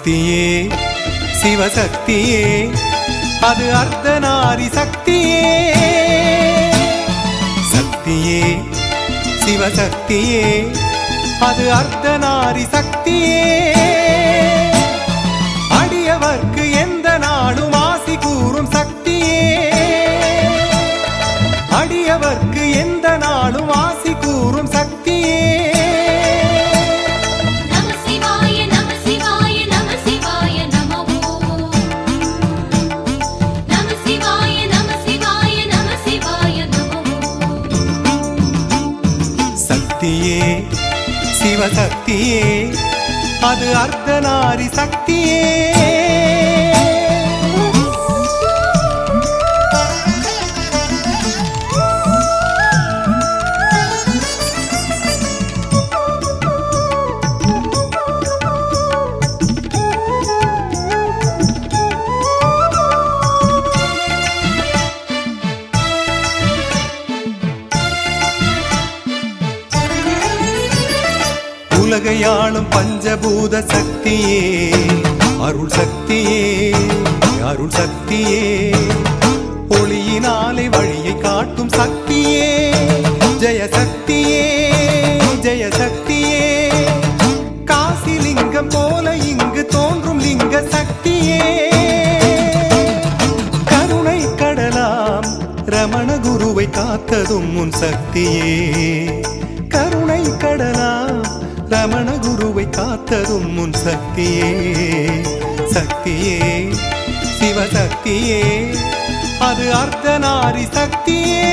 சக்தியே சிவசக்தியே அது அர்த்தநாரி சக்தியே சக்தியே சிவசக்தியே அது அர்த்தநாரி சக்தியே அடியவர்க்கு எந்த நாடும் ஆசி கூறும் சக்தியே அடியவர்க்கு எந்த நாடும் ஆசி கூறும் சக்தியே சிவசக்தியே அது அர்த்தநாரி சக்தியே உலகையாளும் பஞ்சபூத சக்தியே அருள் சக்தியே அருள் சக்தியே ஒளியினாலே வழியை காட்டும் சக்தியே ஜெய சக்தியே ஜெய சக்தியே காசி லிங்கம் போல இங்கு தோன்றும் லிங்க சக்தியே கருணை கடலாம் ரமண குருவை காத்ததும் உன் சக்தியே கருணை கடலாம் ரமண குருவை காத்ததும் உன் சக்தியே சக்தியே சிவசக்தியே அது அர்த்தநாரி சக்தியே